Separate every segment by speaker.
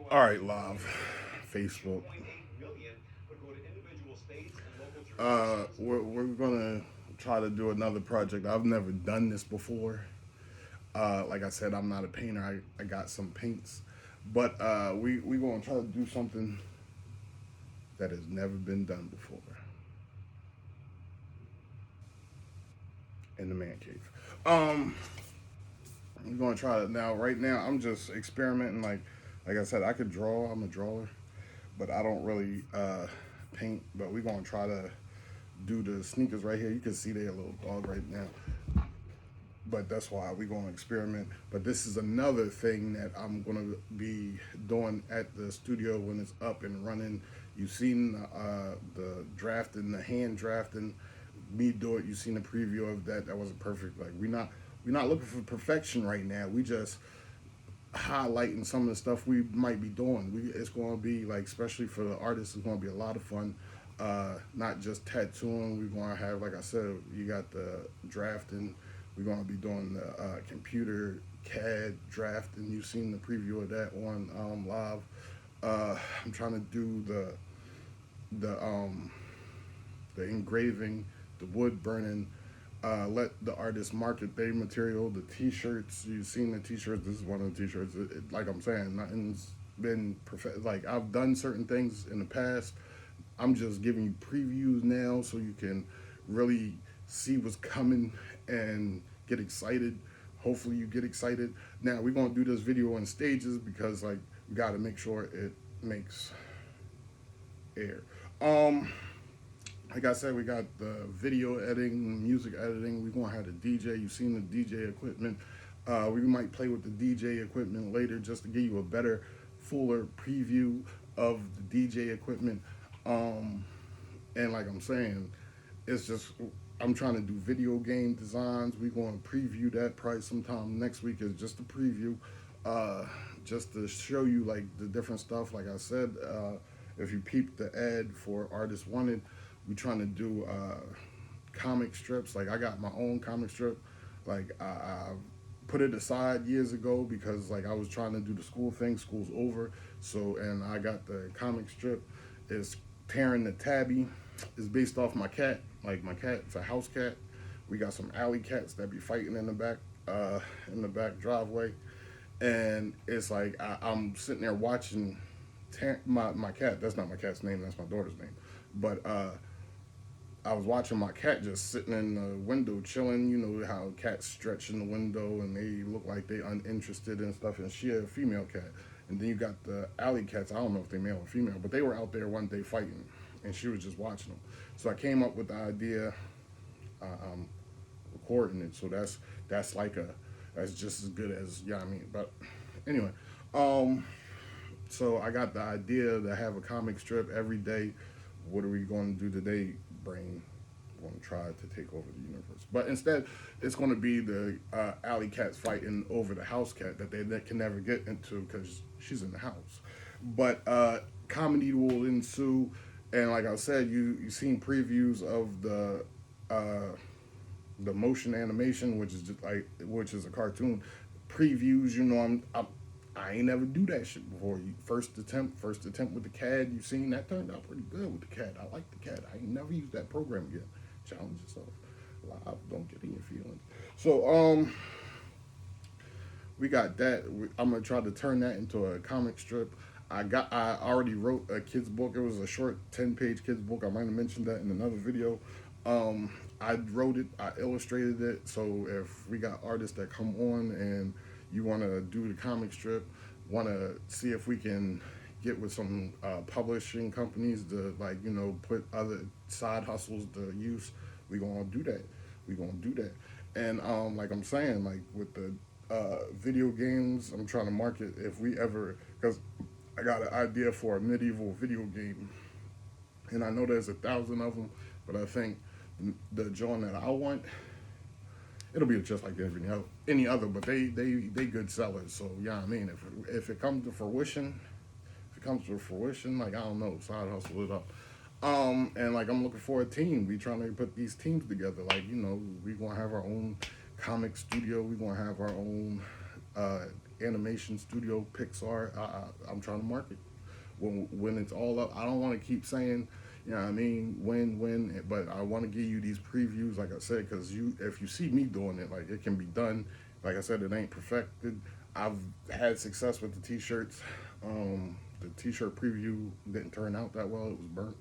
Speaker 1: All right, live, Facebook. We're gonna try to do another project. I've never done this before. Like I said, I'm not a painter. I got some paints, but we gonna try to do something that has never been done before in the man cave. Um, we're gonna try it now. Right now, I'm just experimenting. Like I said, I could draw. I'm a drawer, but I don't really paint. But we're gonna try to do the sneakers right here. You can see they're a little dog right now, but that's why we're going to experiment. But this is another thing that I'm going to be doing at the studio when it's up and running. You've seen the drafting, the hand drafting, me do it. You've seen the preview of that. That wasn't perfect. Like we're not looking for perfection right now. We just highlighting some of the stuff we might be doing. It's going to be like, especially for the artists, it's going to be a lot of fun. Not just tattooing. We're going to have, like I said, you got the drafting. We're going to be doing the computer CAD drafting. You've seen the preview of that on live. I'm trying to do the um, the engraving, the wood burning. Let the artists market their material. The T-shirts, you've seen the T-shirts. This is one of the T-shirts. Like I'm saying, nothing's been perfect. Like I've done certain things in the past. I'm just giving you previews now so you can really see what's coming and get excited. Hopefully you get excited. Now we're gonna do this video in stages because like we gotta make sure it makes air. Um, like I said, we got the video editing, music editing. We're gonna have the DJ. You've seen the DJ equipment. We might play with the DJ equipment later just to give you a better, fuller preview of the DJ equipment. Um, and like I'm saying, it's just I'm trying to do video game designs. We're going to preview that probably sometime next week. Is just a preview, uh, just to show you like the different stuff. Like I said, if you peep the ad for Artists Wanted, we trying to do comic strips. Like I got my own comic strip. Like I put it aside years ago because like I was trying to do the school thing. School's over, so and I got the comic strip. It's tearing the tabby. Is based off my cat. Like my cat, it's a house cat. We got some alley cats that be fighting in the back driveway, and it's like I'm sitting there watching my cat. That's not my cat's name. That's my daughter's name. But I was watching my cat just sitting in the window chilling. You know how cats stretch in the window and they look like they uninterested and stuff. And she a female cat. And then you got the alley cats. I don't know if they male or female, but they were out there one day fighting, and she was just watching them. So I came up with the idea. I'm recording it, so that's just as good as yeah. I mean, but anyway, um, so I got the idea to have a comic strip every day. What are we going to do today, brain? We're going to try to take over the universe. But instead, it's going to be the alley cats fighting over the house cat that can never get into because she's in the house. But comedy will ensue. And like I said, you seen previews of the motion animation, which is just like which is a cartoon previews. You know, I ain't never do that shit before. First attempt with the CAD. You seen that turned out pretty good with the CAD. I like the CAD. I ain't never used that program again. Challenge yourself. Live, don't get in your feelings. So we got that. I'm gonna try to turn that into a comic strip. I already wrote a kids book. It was a short 10-page kids book. I might have mentioned that in another video. I wrote it. I illustrated it. So if we got artists that come on and you want to do the comic strip, want to see if we can get with some publishing companies to like put other side hustles to use, we gonna do that. We gonna do that. And like I'm saying, like with the video games, I'm trying to market if we ever because I got an idea for a medieval video game, and I know there's 1,000 of them, but I think the joint that I want, it'll be just like any other, but they good sellers. So yeah, I mean, if it comes to fruition, like I don't know, side hustle it up. And like I'm looking for a team. We trying to put these teams together. Like we gonna have our own comic studio. We gonna have our own animation studio, Pixar. I'm trying to market when it's all up. I don't want to keep saying, you know what I mean, when, but I want to give you these previews, like I said, because if you see me doing it, like it can be done. Like I said, it ain't perfected. I've had success with the t-shirts. The t-shirt preview didn't turn out that well. It was burnt,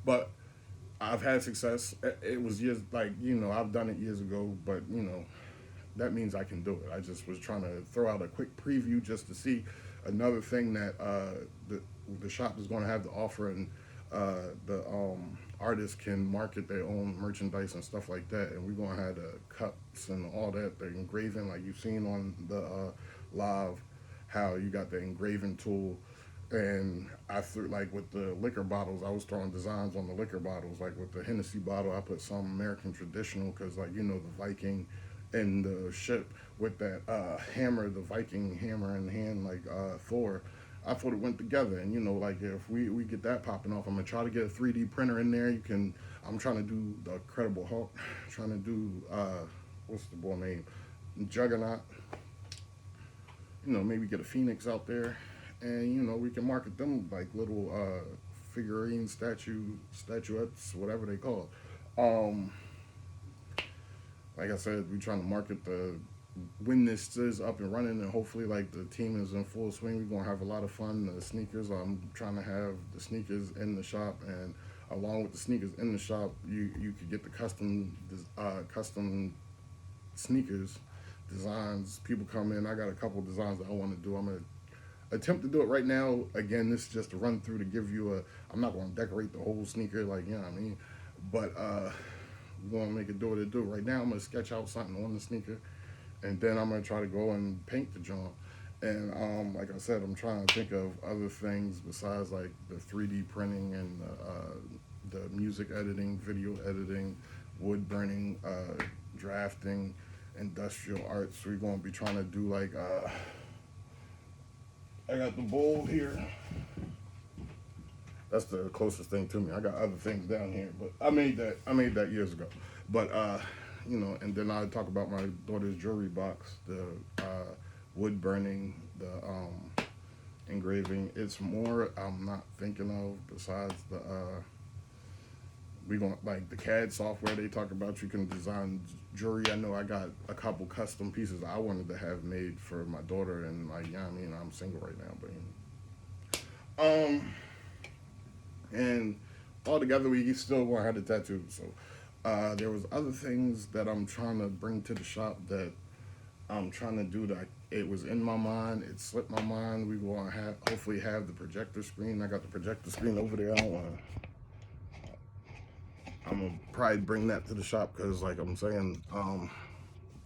Speaker 1: but I've had success. It was years, like, I've done it years ago, but that means I can do it. I just was trying to throw out a quick preview just to see another thing that the shop is going to have to offer, and the artists can market their own merchandise and stuff like that. And we're going to have the cups and all that, the engraving, like you've seen on the live, how you got the engraving tool. And I threw, like with the liquor bottles, I was throwing designs on the liquor bottles. Like with the Hennessy bottle, I put some American traditional, because, like, the Viking and the ship with that hammer, the Viking hammer in hand, like Thor. I thought it went together, and like if we get that popping off, I'm gonna try to get a 3D printer in there. I'm trying to do the Incredible Hulk, trying to do what's the boy name, Juggernaut. Maybe get a Phoenix out there, and we can market them like little figurine statuettes, whatever they call it. Like I said, we're trying to market when this is up and running, and hopefully, like, the team is in full swing. We're gonna have a lot of fun. The sneakers, I'm trying to have the sneakers in the shop, and along with the sneakers in the shop, you could get the custom sneakers designs. People come in. I got a couple designs that I want to do. I'm gonna attempt to do it right now. Again, this is just a run through to give you a. I'm not going to decorate the whole sneaker, like, what I mean, but we're going to make it do what it do. Right now, I'm going to sketch out something on the sneaker, and then I'm going to try to go and paint the joint. And like I said, I'm trying to think of other things besides, like, the 3D printing and the music editing, video editing, wood burning, drafting, industrial arts. We're going to be trying to do, like, I got the bowl here. That's the closest thing to me. I got other things down here, but I made that years ago. But and then I talk about my daughter's jewelry box, the wood burning, the engraving. It's more I'm not thinking of besides the we going like the CAD software they talk about. You can design jewelry. I know I got a couple custom pieces I wanted to have made for my daughter, and, like, I'm single right now, but and altogether we still want to have the tattoo. So there was other things that I'm trying to bring to the shop that I'm trying to do that it was in my mind. It slipped my mind. We want to hopefully have the projector screen. I got the projector screen over there. I don't want to. I'm gonna probably bring that to the shop because, like I'm saying,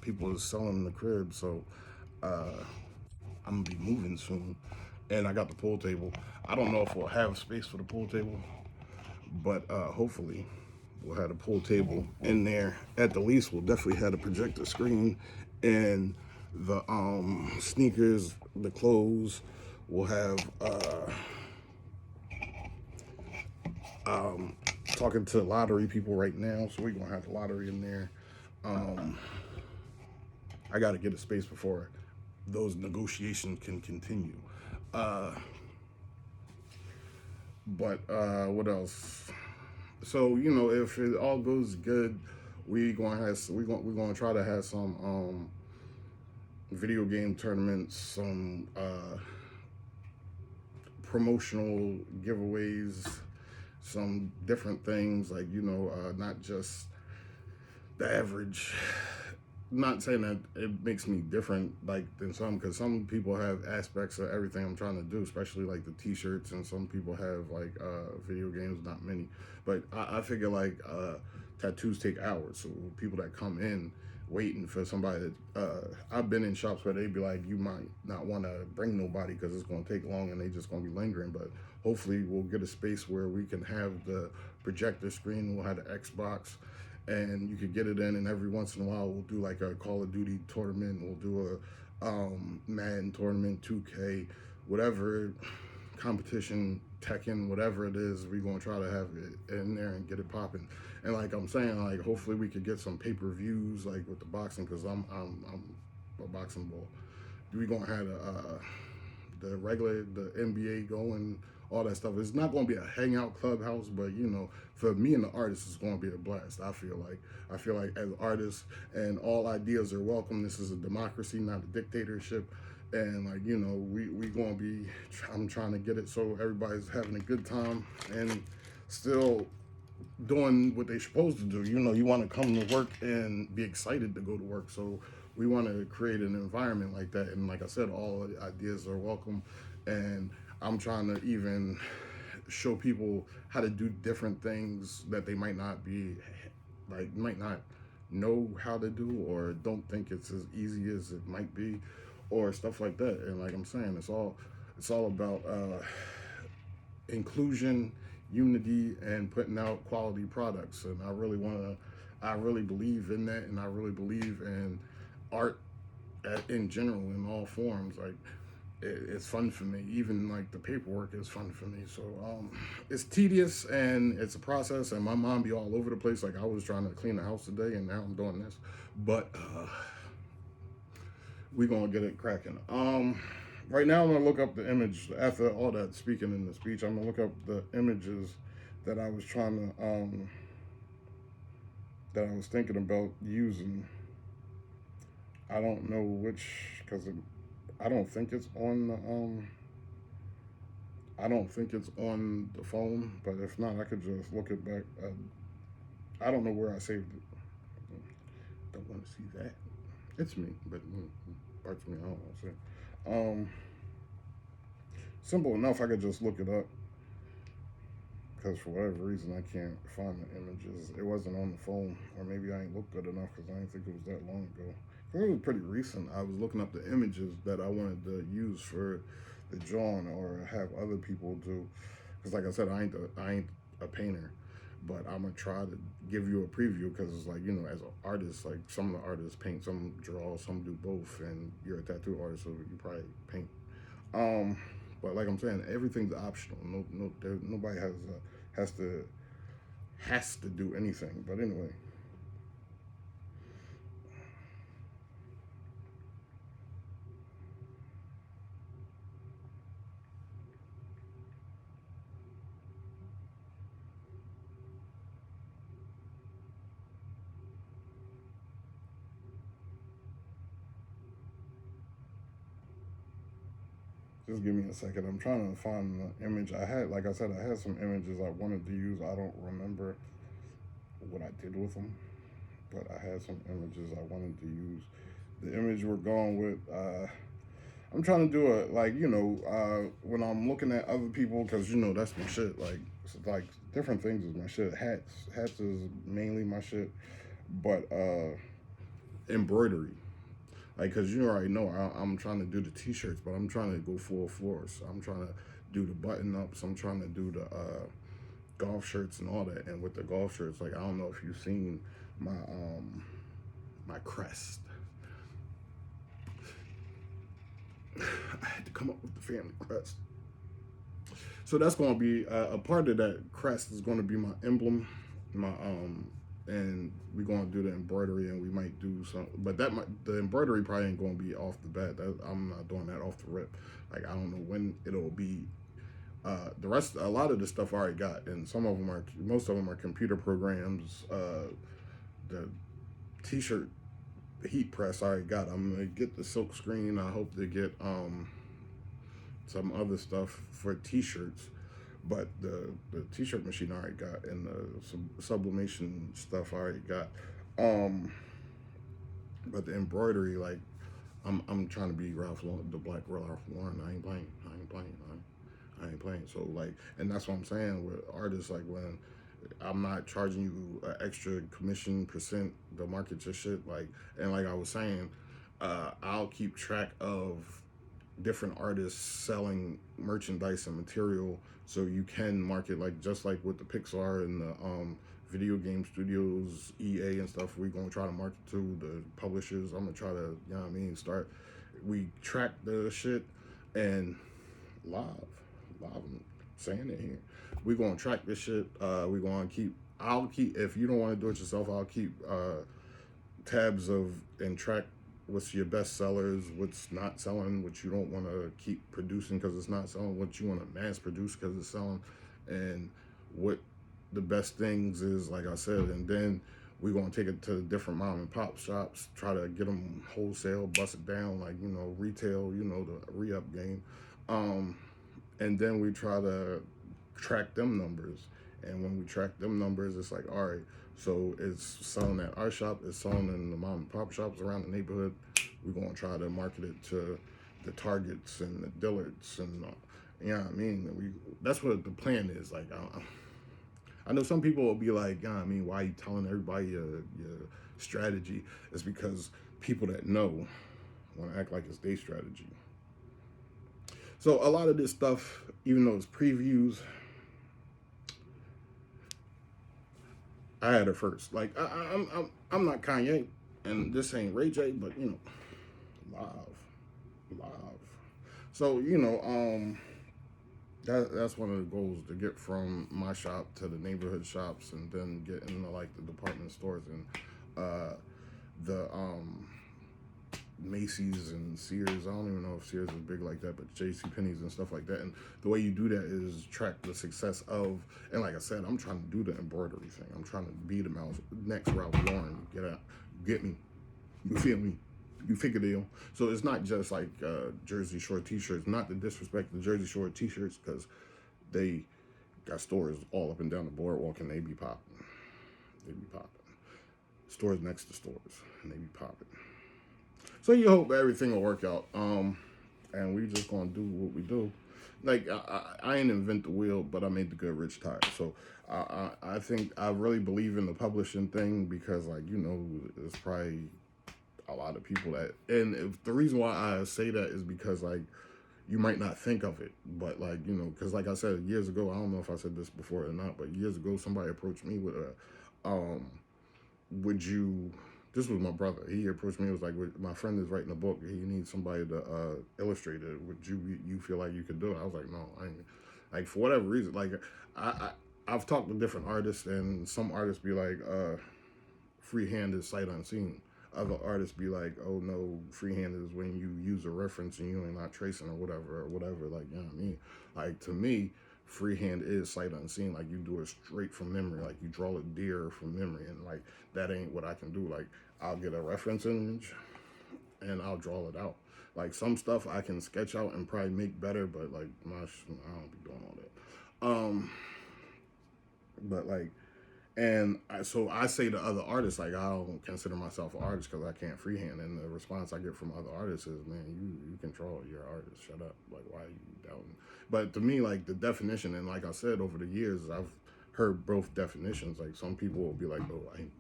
Speaker 1: people are selling the crib, so I'm gonna be moving soon. And I got the pool table. I don't know if we'll have space for the pool table, but hopefully we'll have a pool table in there. At the least, we'll definitely have a projector screen, and the sneakers, the clothes. We'll have talking to lottery people right now, so we're gonna have the lottery in there. I got to get a space before those negotiations can continue. But what else? So if it all goes good, we're gonna try to have some video game tournaments, some promotional giveaways, some different things, like not just the average. Not saying that it makes me different, like, than some, because some people have aspects of everything I'm trying to do, especially like the t-shirts, and some people have like video games, not many. But I figure, like, tattoos take hours, so people that come in waiting for somebody that I've been in shops where they'd be like, you might not want to bring nobody because it's going to take long and they just going to be lingering. But hopefully we'll get a space where we can have the projector screen, we'll have the Xbox, and you could get it in, and every once in a while we'll do like a Call of Duty tournament, we'll do a Madden tournament, 2K, whatever competition, Tekken, whatever it is, we're gonna try to have it in there and get it popping. And like I'm saying, like, hopefully we could get some pay-per-views, like with the boxing, because I'm a boxing bull. we gonna have the NBA going, all that stuff. It's not gonna be a hangout clubhouse, but you know, for me and the artists, it's gonna be a blast. I feel like as artists, and all ideas are welcome. This is a democracy, not a dictatorship. And like, you know, we gonna be. I'm trying to get it so everybody's having a good time and still doing what they're supposed to do. You know, you want to come to work and be excited to go to work. So we want to create an environment like that. And like I said, all ideas are welcome. And I'm trying to even show people how to do different things that they might not be, like, might not know how to do, or don't think it's as easy as it might be, or stuff like that. And like I'm saying, it's all about inclusion, unity, and putting out quality products. And I really believe in that, and I really believe in art in general, in all forms. Like, it's fun for me. Even like the paperwork is fun for me. So it's tedious and it's a process. And my mom be all over the place. Like, I was trying to clean the house today, and now I'm doing this. But we gonna get it cracking. Right now I'm gonna look up the image after all that speaking in the speech. I'm gonna look up the images that I was trying to that I was thinking about using. I don't know which, because I don't think it's on the I don't think it's on the phone. But if not, I could just look it back. I don't know where I saved it. Don't want to see that. It's me, but parts of me I don't want to see. Simple enough. I could just look it up, because for whatever reason I can't find the images. It wasn't on the phone, or maybe I ain't looked good enough because I didn't think it was that long ago. It was pretty recent. I was looking up the images that I wanted to use for the drawing, or have other people do. Because like I said, I ain't a painter, but I'm gonna try to give you a preview, because it's like, you know, as an artist, like some of the artists paint, some draw, some do both, and you're a tattoo artist, so you probably paint. But like I'm saying, everything's optional. Nobody has to do anything. But anyway. Just give me a second. I'm trying to find the image I had. Like I said, I had some images I wanted to use. I don't remember what I did with them, but I had some images I wanted to use. The image we're going with, I'm trying to do it like, you know, when I'm looking at other people, because, you know, that's my shit. Like, like different things is my shit. Hats is mainly my shit, but embroidery. Like, cause you already know I'm trying to do the t-shirts, but I'm trying to go full force. I'm trying to do the button ups. I'm trying to do the golf shirts and all that. And with the golf shirts, like, I don't know if you've seen my crest. I had to come up with the family crest. So that's gonna be a part of that crest is gonna be my emblem, my and we're gonna do the embroidery, and we might do some, but the embroidery probably ain't gonna be off the bat. I'm not doing that off the rip. Like, I don't know when it'll be. The rest, a lot of the stuff I already got, and most of them are computer programs. The t-shirt heat press I already got. I'm gonna get the silk screen. I hope to get some other stuff for t-shirts. But the t-shirt machine I already got, and the sublimation stuff I already got. But the embroidery, like, I'm trying to be Ralph Lauren, the Black Ralph Lauren. I ain't playing. I ain't playing. So like, and that's what I'm saying with artists. Like, when I'm not charging you an extra commission percent to market your shit. Like, and like I was saying, I'll keep track of different artists selling merchandise and material, so you can market, like, just like with the Pixar and the video game studios, EA and stuff. We're gonna try to market to the publishers. I'm gonna try to, you know what I mean, we track the shit, and live, I'm saying it here. We're gonna track this shit. I'll keep, if you don't want to do it yourself, I'll keep tabs of and track what's your best sellers, what's not selling, what you don't want to keep producing because it's not selling, what you want to mass produce because it's selling, and what the best things is, like I said. And then we're going to take it to different mom and pop shops, try to get them wholesale, bust it down, like, retail, the re-up game. Um, and then we try to track them numbers. And when we track them numbers, it's like, all right, so it's selling at our shop, it's selling in the mom and pop shops around the neighborhood. We're going to try to market it to the Targets and the Dillards, and you know what I mean. That's what the plan is. Like, I know some people will be like, I mean, why are you telling everybody your strategy? It's because people that know want to act like it's their strategy. So a lot of this stuff, even though it's previews, I had it first. Like, I'm not Kanye, and this ain't Ray J, but live. So that's one of the goals, to get from my shop to the neighborhood shops, and then get into like the department stores and the Macy's and Sears. I don't even know if Sears is big like that, but J.C. Penney's and stuff like that. And the way you do that is track the success of, and like I said, I'm trying to do the embroidery thing. I'm trying to be the next Ralph Lauren. Get me. You feel me? You figure deal. So it's not just like Jersey Shore t-shirts. Not to disrespect the Jersey Shore t-shirts, because they got stores all up and down the boardwalk, and they be popping. They be popping. Stores next to stores, and they be popping. So you hope everything will work out. And we just gonna do what we do. Like, I ain't invent the wheel, but I made the good rich tired. So I think I really believe in the publishing thing, because, like, there's probably a lot of people that, and if the reason why I say that is because, like, you might not think of it, but, like, because, like I said years ago, I don't know if I said this before or not, but years ago somebody approached me with would you, this was my brother, he approached me, it was like, my friend is writing a book, he needs somebody to illustrate it, would you feel like you could do it? I was like, no, I ain't. Like, for whatever reason, like, I've talked to different artists, and some artists be like, freehand is sight unseen. Other artists be like, oh no, freehand is when you use a reference and you're not tracing or whatever, like, you know what I mean? Like, to me, freehand is sight unseen. Like, you do it straight from memory. Like, you draw a deer from memory, and, like, that ain't what I can do. Like, I'll get a reference image and I'll draw it out. Like, some stuff I can sketch out and probably make better, but, like, I don't be doing all that. But, like, and so I say to other artists, like, I don't consider myself an artist because I can't freehand. And the response I get from other artists is, man, you control it. You're an artist. Shut up. Like, why are you doubting? But to me, like, the definition, and like I said, over the years, I've heard both definitions. Like, some people will be like, oh, I ain't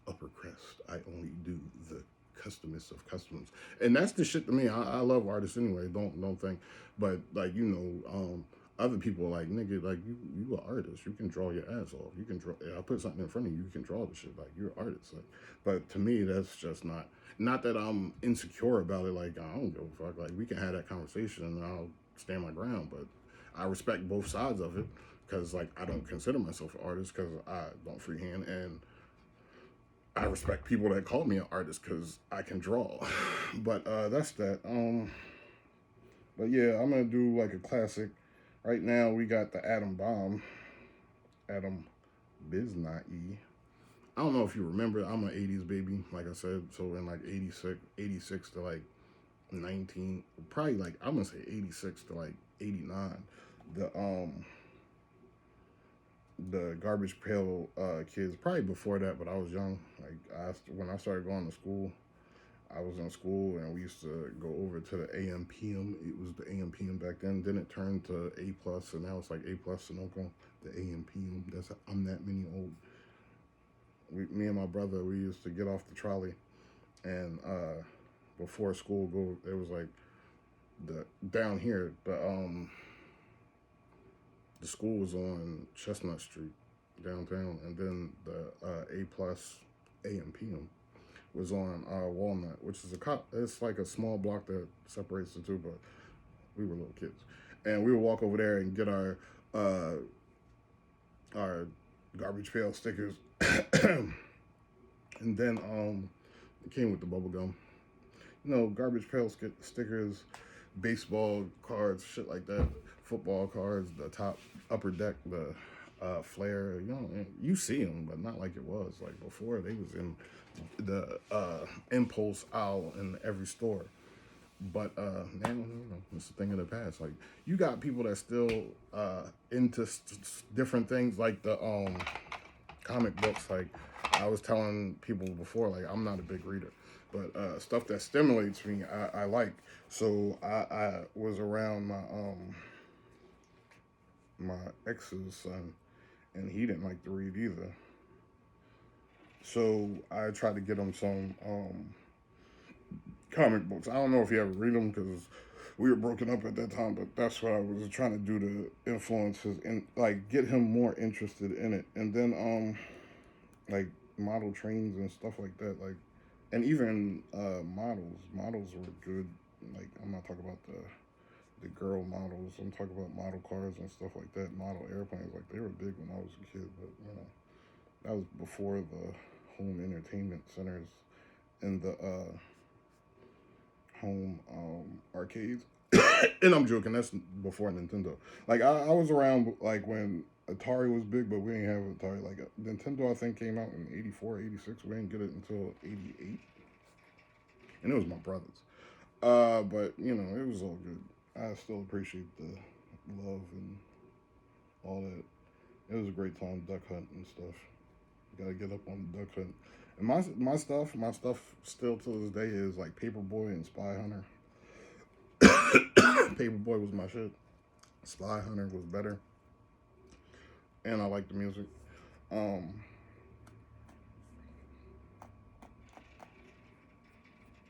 Speaker 1: upper crust. I only do the customest of customs. And that's the shit to me. I love artists anyway. Don't think. But, like, other people are like, nigga, like, you an artist. You can draw your ass off. You can draw. I put something in front of you. You can draw the shit. Like, you're an artist. Like, but to me, that's just not. Not that I'm insecure about it. Like, I don't give a fuck. Like, we can have that conversation, and I'll stand my ground. But I respect both sides of it, because, like, I don't consider myself an artist because I don't freehand, and I respect people that call me an artist because I can draw. But that's that. But yeah, I'm gonna do like a classic. Right now we got the Atom Bomb, Adam Biznai. I don't know if you remember. I'm an '80s baby, like I said. So in like '86 to like 19, probably like I'm gonna say '86 to like '89. The Garbage Pail Kids, probably before that, but I was young. Like, when I started going to school, I was in school, and we used to go over to the AM PM. It was the AM PM back then. Then it turned to A plus, and now it's like A plus Sunoco. The AM PM. I'm that many old. Me and my brother, we used to get off the trolley, and before school go, it was like down here the school was on Chestnut Street downtown, and then the A plus AM/PM was on Walnut, which is it's like a small block that separates the two, but we were little kids, and we would walk over there and get our garbage pail stickers, and then it came with the bubble gum. garbage pail stickers, baseball cards, shit like that, football cards, the top upper deck, the flare. You see them, but not like it was like before. They was in the impulse aisle in every store. But now, it's a thing of the past. Like you got people that still into different things, like the comic books. Like I was telling people before, like I'm not a big reader, but stuff that stimulates me, I like. So I was around my ex's son, and he didn't like to read either. So I tried to get him some comic books. I don't know if you ever read them because we were broken up at that time, but that's what I was trying to do to influence his and like get him more interested in it. And then like model trains and stuff like that, like and even models were good. Like I'm not talking about the girl models. I'm talking about model cars and stuff like that. Model airplanes, like they were big when I was a kid, but that was before the home entertainment centers and the home arcades. And I'm joking. That's before Nintendo. Like I was around like when Atari was big, but we didn't have Atari. Like Nintendo, I think came out in 84, 86. We didn't get it until 88, and it was my brother's. But it was all good. I still appreciate the love and all that. It was a great time duck hunt and stuff. You gotta get up on the duck hunt. And my stuff still to this day is like Paperboy and Spy Hunter. Paperboy was my shit. Spy Hunter was better, and I like the music. Um,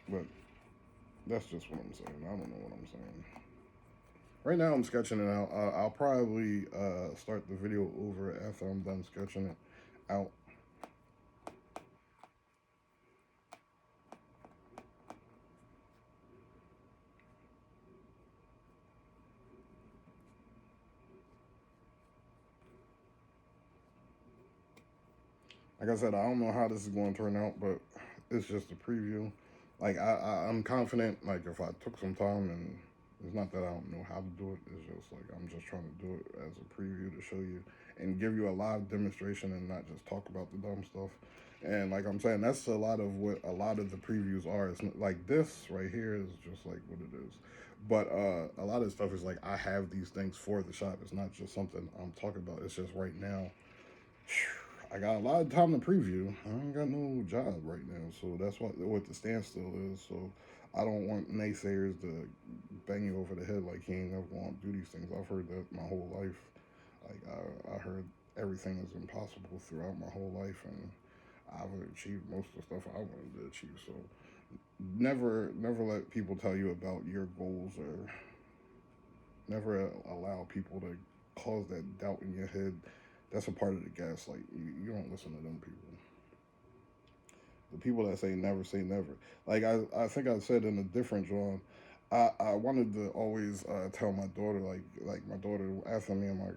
Speaker 1: but that's just what I'm saying. I don't know what I'm saying. Right now, I'm sketching it out. I'll probably start the video over after I'm done sketching it out. Like I said, I don't know how this is going to turn out, but it's just a preview. Like I'm confident. Like if I took some time, and it's not that I don't know how to do it. It's just like I'm just trying to do it as a preview to show you and give you a live demonstration and not just talk about the dumb stuff. And like I'm saying, that's a lot of what a lot of the previews are. It's like this right here is just like what it is. But a lot of stuff is like I have these things for the shop. It's not just something I'm talking about. It's just right now I got a lot of time to preview. I ain't got no job right now, so that's what the standstill is. So I don't want naysayers to bang you over the head like he ain't never going to do these things. I've heard that my whole life. Like I heard everything is impossible throughout my whole life, and I've achieved most of the stuff I wanted to achieve. So never let people tell you about your goals, or never allow people to cause that doubt in your head. That's a part of the gaslight. You don't listen to them people. The people that say never. Like I think I said in a different John, I wanted to always tell my daughter, like my daughter after me and my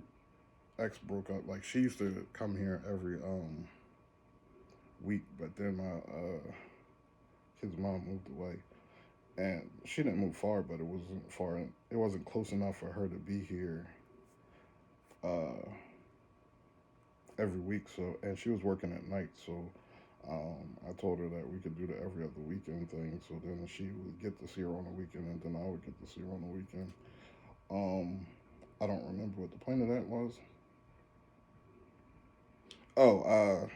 Speaker 1: ex broke up, like she used to come here every week, but then my kid's mom moved away, and she didn't move far, but it wasn't far. It wasn't close enough for her to be here uh, every week. So, and she was working at night, so I told her that we could do the every other weekend thing. So then she would get to see her on the weekend, and then I would get to see her on the weekend. Um, I don't remember what the point of that was. Oh,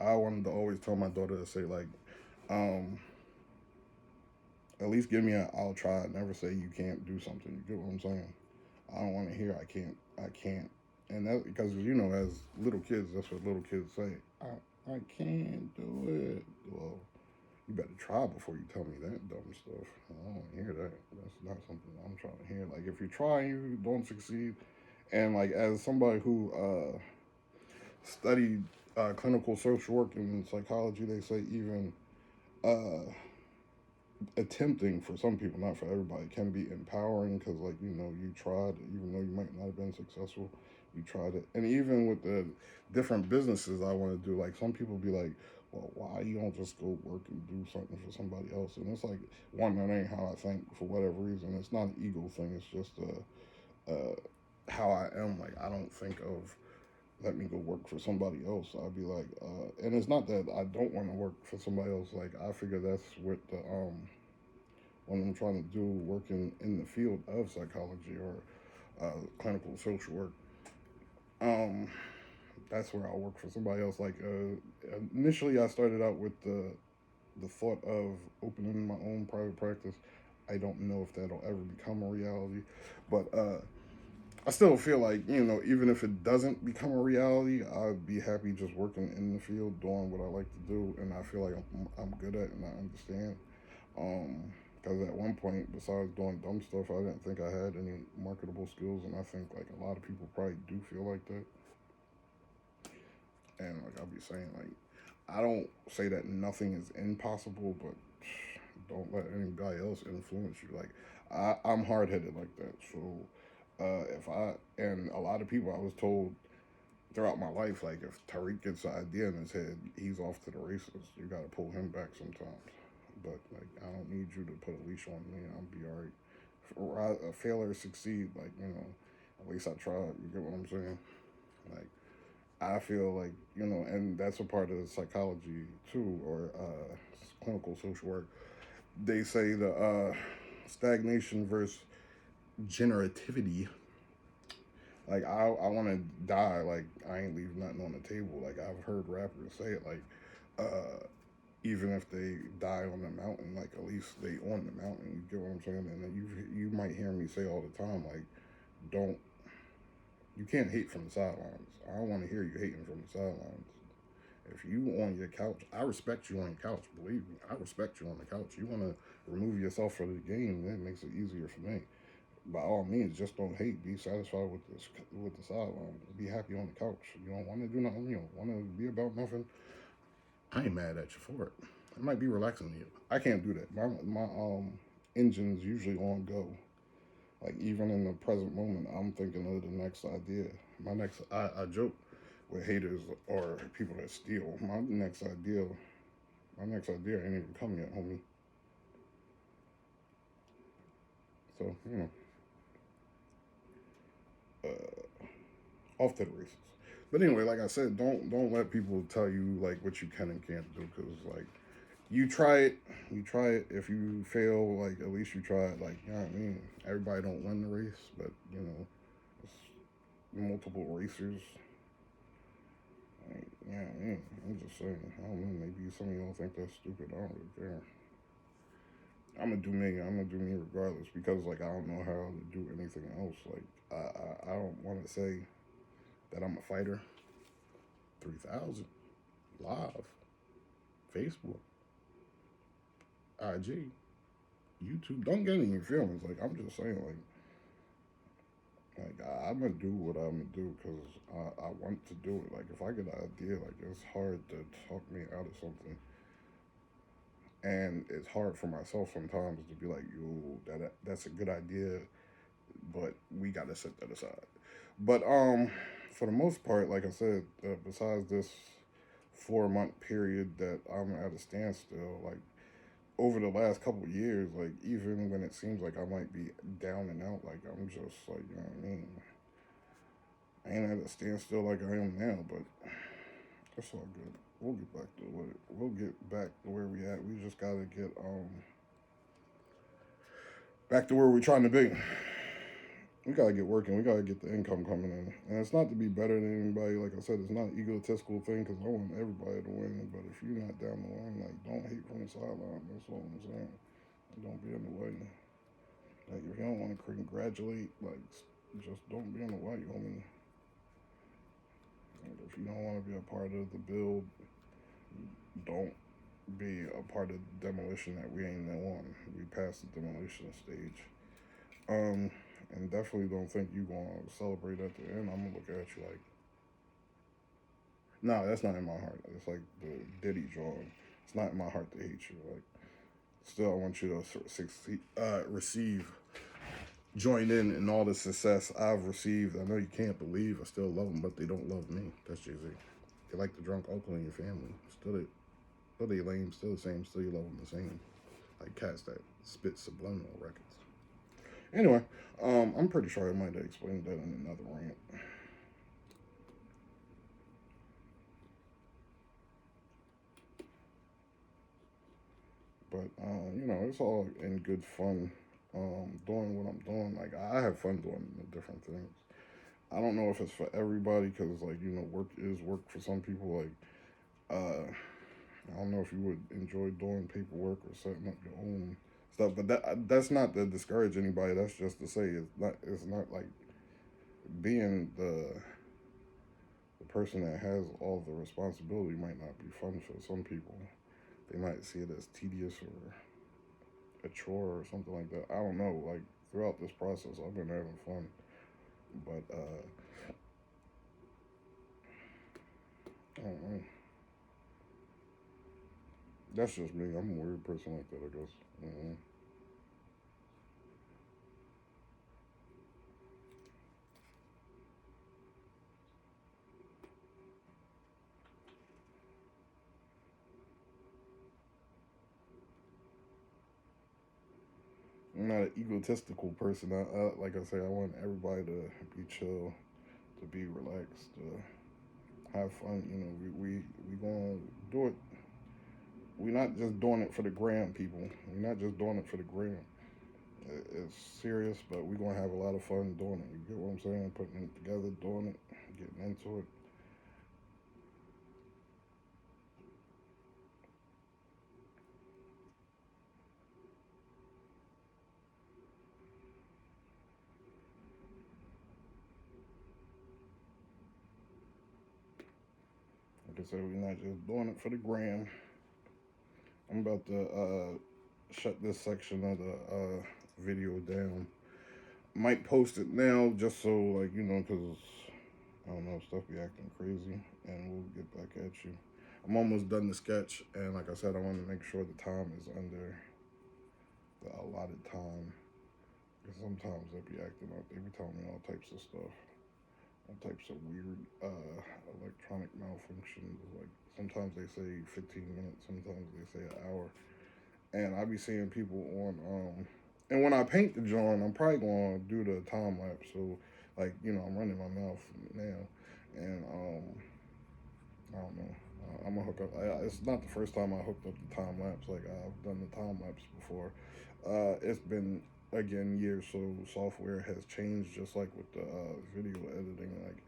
Speaker 1: I wanted to always tell my daughter to say like, um, at least give me a I'll try. Never say you can't do something. You get what I'm saying? I don't want to hear I can't. And that because as little kids, that's what little kids say. I can't do it. Well, you better try before you tell me that dumb stuff. I don't want to hear that. That's not something I'm trying to hear. Like if you try and you don't succeed, and like as somebody who studied clinical social work and psychology, they say even uh, attempting for some people, not for everybody, can be empowering because like you tried, even though you might not have been successful, you tried it. And even with the different businesses I want to do, like some people be like, well, why you don't just go work and do something for somebody else? And it's like, one, that ain't how I think for whatever reason. It's not an ego thing. It's just how I am. Like, I don't think of, let me go work for somebody else. I'd be like, and it's not that I don't want to work for somebody else. Like, I figure that's what the, when I'm trying to do working in the field of psychology or clinical social work, um, that's where I'll work for somebody else. Like, initially I started out with the thought of opening my own private practice. I don't know if that'll ever become a reality, but I still feel like, even if it doesn't become a reality, I'd be happy just working in the field, doing what I like to do, and I feel like I'm good at it and I understand. Because at one point, besides doing dumb stuff, I didn't think I had any marketable skills, and I think like a lot of people probably do feel like that. And like I'll be saying, like I don't say that nothing is impossible, but don't let anybody else influence you. Like I'm hard headed like that, so if I and a lot of people, I was told throughout my life, like if Tariq gets an idea in his head, he's off to the races. You got to pull him back sometimes. But like I don't need you to put a leash on me. I'll be alright. Or fail or succeed, like at least I tried. You get what I'm saying? Like I feel like and that's a part of psychology too, or clinical social work. They say the stagnation versus generativity. Like I want to die. Like I ain't leave nothing on the table. Like I've heard rappers say it. Like even if they die on the mountain, like at least they on the mountain. You get what I'm saying? And then you might hear me say all the time, like don't you can't hate from the sidelines. I don't want to hear you hating from the sidelines. If you on your couch, I respect you on your couch. Believe me, I respect you on the couch. You want to remove yourself from the game, that makes it easier for me. By all means, just don't hate. Be satisfied with this, with the sideline. Be happy on the couch. You don't want to do nothing. You don't want to be about nothing. I ain't mad at you for it. It might be relaxing to you. I can't do that. My engine's usually on go. Like even in the present moment, I'm thinking of the next idea. I joke with haters or people that steal. My next idea ain't even come yet, homie. So off to the races. But anyway, like I said, don't let people tell you like what you can and can't do, because like you try it. If you fail, like at least you try it. Like you know what I mean. Everybody don't win the race, but it's multiple racers. Like, yeah, I'm just saying. I don't know. Maybe some of y'all think that's stupid. I don't really care. I'm gonna do me. I'm gonna do me regardless, because like I don't know how to do anything else. Like I don't want to say that I'm a fighter. 3,000 live, Facebook, IG, YouTube. Don't get any feelings. Like I'm just saying. I'm gonna do what I'm gonna do because I want to do it. Like if I get an idea, like it's hard to talk me out of something, and it's hard for myself sometimes to be like, "Yo, that's a good idea," but we gotta set that aside. But for the most part, like I said, besides this 4 month period that I'm at a standstill, like over the last couple of years, like even when it seems like I might be down and out, like I'm just like you know what I mean. I ain't at a standstill like I am now, but that's all good. We'll get back to where we at. We just gotta get back to where we're trying to be. We gotta get working. We gotta get the income coming in, and it's not to be better than anybody. Like I said, it's not an egotistical thing because I want everybody to win. But if you're not down the line, like don't hate from the sideline. That's all I'm saying. Don't be in the way. Like if you don't want to congratulate, like just don't be in the way, homie. And if you don't want to be a part of the build, don't be a part of the demolition that we ain't on. We passed the demolition stage. Um, and definitely don't think you gonna celebrate at the end. I'm gonna look at you like, no, that's not in my heart. It's like the Diddy drawing. It's not in my heart to hate you. Like, still, I want you to succeed, receive, join in all the success I've received. I know you can't believe I still love them, but they don't love me. That's Jay-Z. They like the drunk uncle in your family. Still it. But they lame, still the same, still you love them the same. Like cats that spit subliminal records. Anyway, I'm pretty sure I might have explained that in another rant. But it's all in good fun. Doing what I'm doing, like I have fun doing the different things. I don't know if it's for everybody because, like, work is work for some people. Like, I don't know if you would enjoy doing paperwork or setting up your own stuff, but that's not to discourage anybody. That's just to say it's not like being the person that has all the responsibility might not be fun for some people. They might see it as tedious or a chore or something like that. I don't know. Like throughout this process, I've been having fun, but I don't know. That's just me. I'm a weird person like that, I guess. I'm not an egotistical person. Like I say, I want everybody to be chill, to be relaxed, to have fun. We gonna do it. We're not just doing it for the gram, people. We're not just doing it for the gram. It's serious, but we're gonna have a lot of fun doing it. You get what I'm saying? Putting it together, doing it, getting into it. Like I said, we're not just doing it for the gram. I'm about to shut this section of the video down. Might post it now just so, like, because I don't know, stuff be acting crazy, and we'll get back at you. I'm almost done the sketch, and like I said, I want to make sure the time is under the allotted time. Because sometimes they be acting up, they be telling me all types of stuff, all types of weird electronic malfunctions. Like sometimes they say 15 minutes, sometimes they say an hour, and I be seeing people on and when I paint the drawing, I'm probably gonna do the time lapse. So like I'm running my mouth now, and I don't know. I'm gonna hook up. It's not the first time I hooked up the time lapse. Like I've done the time lapse before. It's been again years, so software has changed. Just like with the video editing, like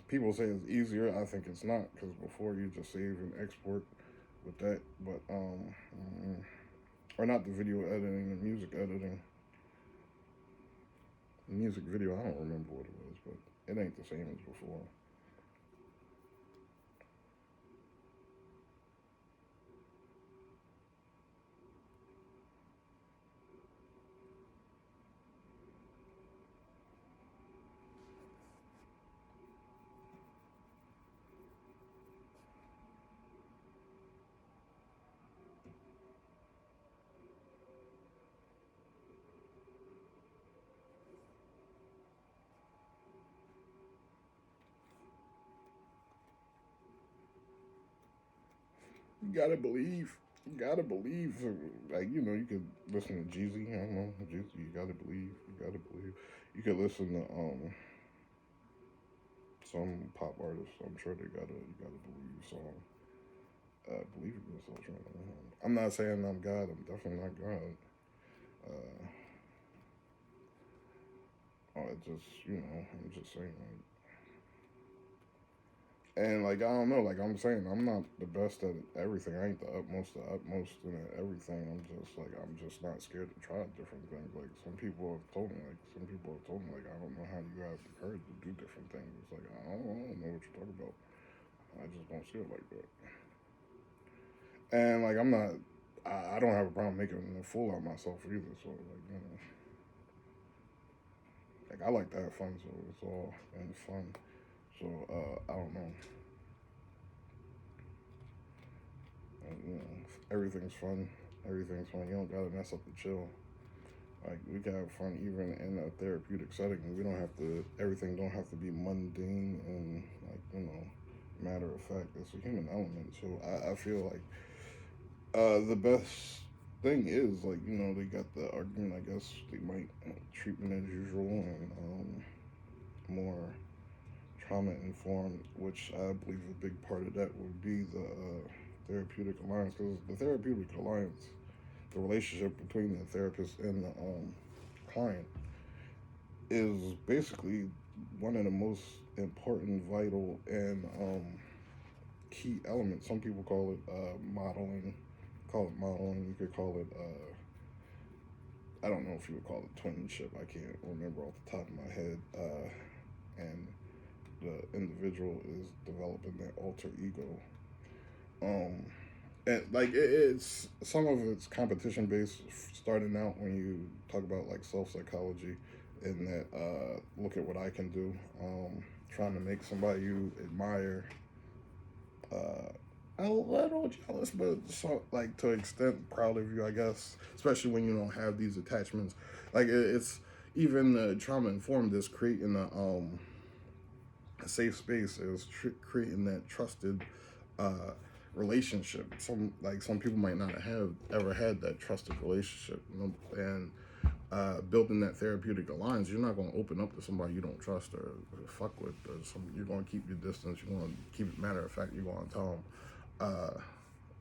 Speaker 1: people say it's easier. I think it's not because before you just save and export with that, but or not the video editing, the music editing, the music video. I don't remember what it was, but it ain't the same as before. You gotta believe. You gotta believe. Like you could listen to Jeezy. I don't know, Jeezy. You gotta believe. You gotta believe. You could listen to some pop artists. I'm sure they got a you gotta believe song. Believe in yourself. I'm not saying I'm God. I'm definitely not God. Uh, I just I'm just saying like, and like I don't know, like I'm saying, I'm not the best at everything. I ain't the utmost in everything. I'm just not scared to try different things. Like some people have told me, like I don't know how you have the courage to do different things. It's like I don't know what you're talking about. I just don't see it like that. And like I'm not, I don't have a problem making a fool out of myself either. So like like I like to have fun, so it's all and fun. So I don't know. Everything's fun. Everything's fun. You don't gotta mess up the chill. Like we can have fun even in a therapeutic setting. We don't have to. Everything don't have to be mundane and like matter of fact. It's a human element. So I feel like the best thing is like they got the argument. I guess they might treatment as usual and more trauma informed, which I believe a big part of that would be the therapeutic alliance, because the therapeutic alliance, the relationship between the therapist and the client, is basically one of the most important, vital, and key elements. Some people call it modeling. Call it modeling. You could call it. I don't know if you would call it twinship. I can't remember off the top of my head. And the individual is developing that alter ego. And like it's some of it's competition based, starting out when you talk about like self psychology, and that look at what I can do, trying to make somebody you admire a little jealous, but so like to an extent proud of you, I guess. Especially when you don't have these attachments. Like it's even trauma informed is creating a safe space, is creating that trusted relationship. Some people might not have ever had that trusted relationship, and building that therapeutic alliance, you're not going to open up to somebody you don't trust or fuck with, or you're going to keep your distance. You're going to keep it. Matter of fact, you're going to tell them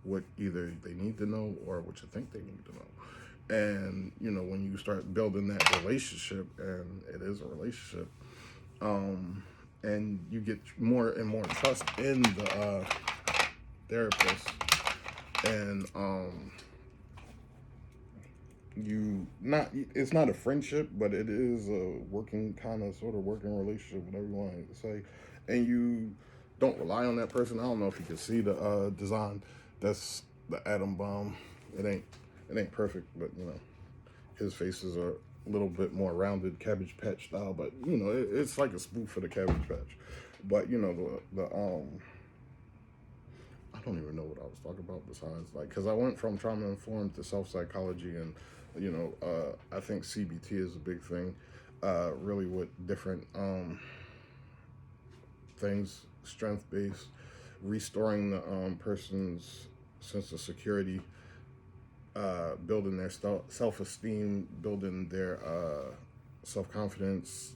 Speaker 1: what either they need to know or what you think they need to know. And when you start building that relationship, and it is a relationship, and you get more and more trust in the therapist, and it's not a friendship, but it is a working kind of sort of working relationship, whatever you want to say, and you don't rely on that person. I don't know if you can see the design. That's the atom bomb. It ain't perfect, but his faces are a little bit more rounded, Cabbage Patch style, but it's like a spoof for the Cabbage Patch. But the I don't even know what I was talking about besides like, because I went from trauma informed to self psychology, and I think CBT is a big thing, really with different things, strength based, restoring the person's sense of security, building their self esteem, building their self confidence,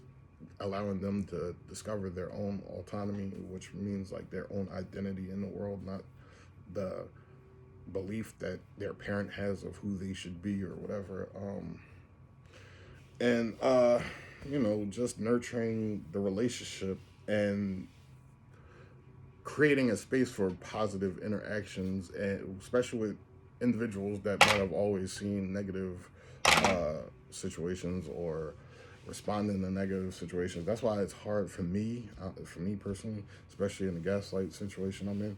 Speaker 1: allowing them to discover their own autonomy, which means like their own identity in the world, not the belief that their parent has of who they should be or whatever. And just nurturing the relationship and creating a space for positive interactions, and especially with individuals that might have always seen negative situations or responding to negative situations. That's why it's hard for me personally, especially in the gaslight situation I'm in,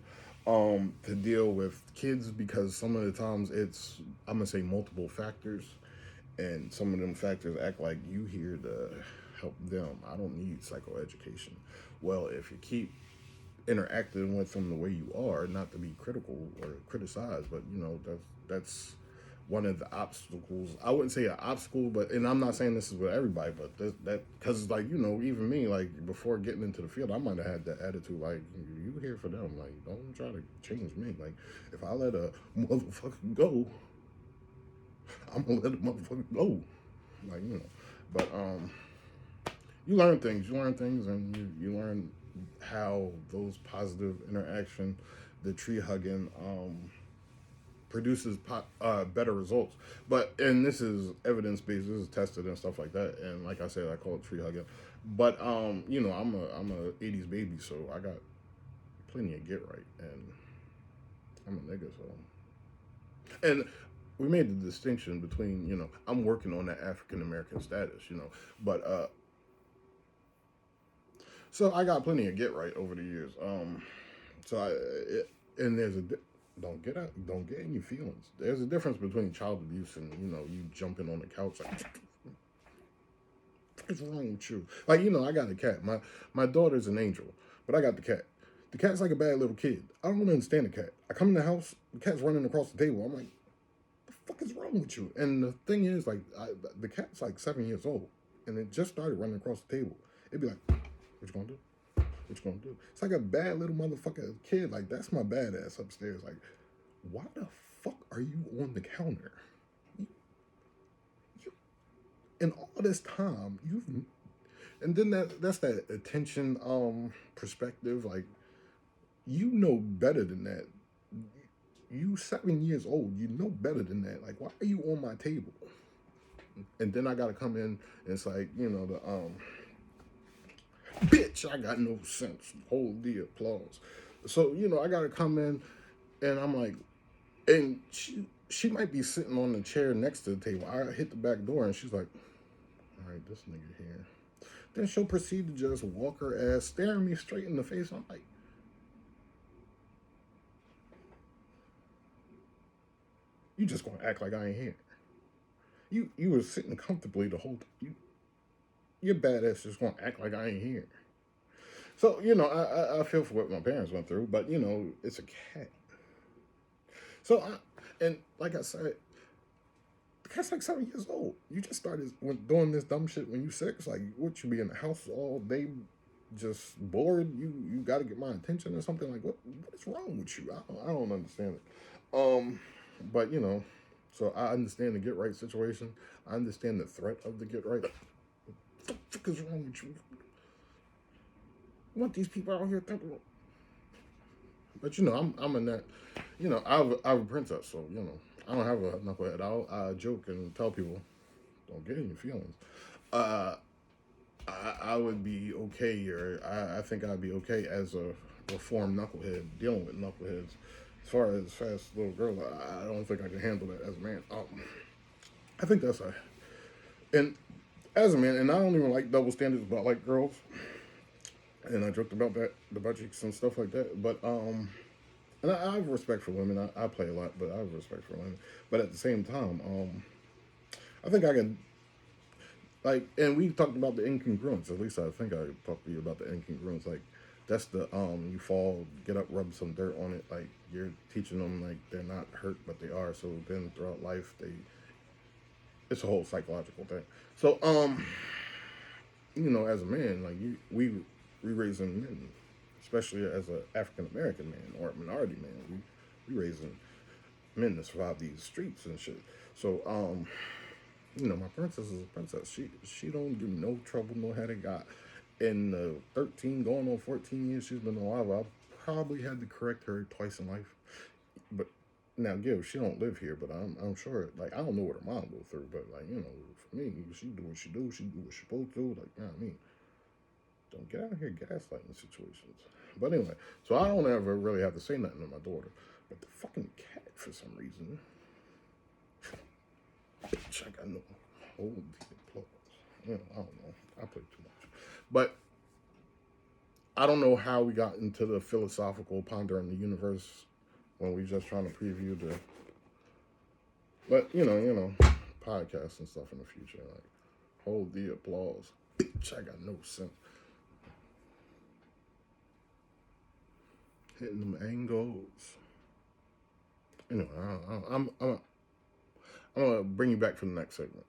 Speaker 1: to deal with kids, because some of the times it's, I'm gonna say, multiple factors, and some of them factors act like you here to help them. I don't need psychoeducation. Well, if you keep interacting with them the way you are, not to be critical or criticize, but that's one of the obstacles. I wouldn't say an obstacle, but, and I'm not saying this is with everybody, but that because like even me, like before getting into the field, I might have had that attitude like, you here for them, like don't try to change me. Like if I let a motherfucker go, I'm gonna let a motherfucker go. Like but you learn things, and you learn how those positive interaction, the tree hugging, produces better results. And this is evidence based. This is tested and stuff like that. And like I said, I call it tree hugging. But I'm a '80s baby, so I got plenty of get right, and I'm a nigga. So, and we made the distinction between I'm working on that African American status, but so I got plenty of get right over the years. And there's a don't get in your feelings. There's a difference between child abuse and you jumping on the couch like, what's wrong with you? Like I got a cat. My daughter's an angel, but I got the cat. The cat's like a bad little kid. I don't understand the cat. I come in the house, the cat's running across the table. I'm like, what the fuck is wrong with you? And the thing is, like, the cat's like 7 years old, and it just started running across the table. It'd be like, what you gonna do? What you gonna do? It's like a bad little motherfucker kid. Like, that's my badass upstairs. Like, why the fuck are you on the counter? You in all this time, you've and then that's that attention perspective. Like, you know better than that. You 7 years old, you know better than that. Like, why are you on my table? And then I gotta come in and it's like, the bitch, I got no sense. Hold the applause. So, I gotta come in and I'm like, and she might be sitting on the chair next to the table. I hit the back door and she's like, all right, this nigga here. Then she'll proceed to just walk her ass, staring me straight in the face. I'm like, you just gonna act like I ain't here. You were sitting comfortably the whole time. Your badass just gonna act like I ain't here. So, I feel for what my parents went through, but it's a cat. So and like I said, the cat's like 7 years old. You just started doing this dumb shit when you 6. Like, what, you be in the house all day just bored? You got to get my attention or something? Like, what is wrong with you? I don't understand it. But so I understand the get right situation. I understand the threat of the get right. What the fuck is wrong with you? You want these people out here thinking? But I'm in that. I have a princess, so I don't have a knucklehead. I joke and tell people, don't get in your feelings. I would be okay, or I think I'd be okay as a reformed knucklehead dealing with knuckleheads. As far as fast little girl, I don't think I can handle that as a man. I think that's and as a man, and I don't even like double standards about like girls. And I joked about that, the butt cheeks and stuff like that. But and I have respect for women. I play a lot, but I have respect for women. But at the same time, I think I can, like, and we talked about the incongruence. At least I think I talked to you about the incongruence. Like, that's the you fall, get up, rub some dirt on it. Like, you're teaching them like they're not hurt, but they are. So then throughout life, it's a whole psychological thing. So as a man, like we raising men, especially as an African American man or a minority man, we raising men to survive these streets and shit. So my princess is a princess. She don't give me no trouble, no headache. In the 13 going on 14 years she's been alive, I probably had to correct her twice in life. But now, she don't live here, but I'm sure, like, I don't know what her mom go through, but like, for me, she do what she do, she supposed to, like, you know what I mean? Don't get out here gaslighting situations. But anyway, so I don't ever really have to say nothing to my daughter. But the fucking cat, for some reason, bitch, I got no hold the applause. I don't know. I play too much. But I don't know how we got into the philosophical pondering the universe when we just trying to preview the, but podcasts and stuff in the future. Like, hold the applause. Bitch, I got no sense. Hitting them angles. Anyway, I'm gonna bring you back for the next segment.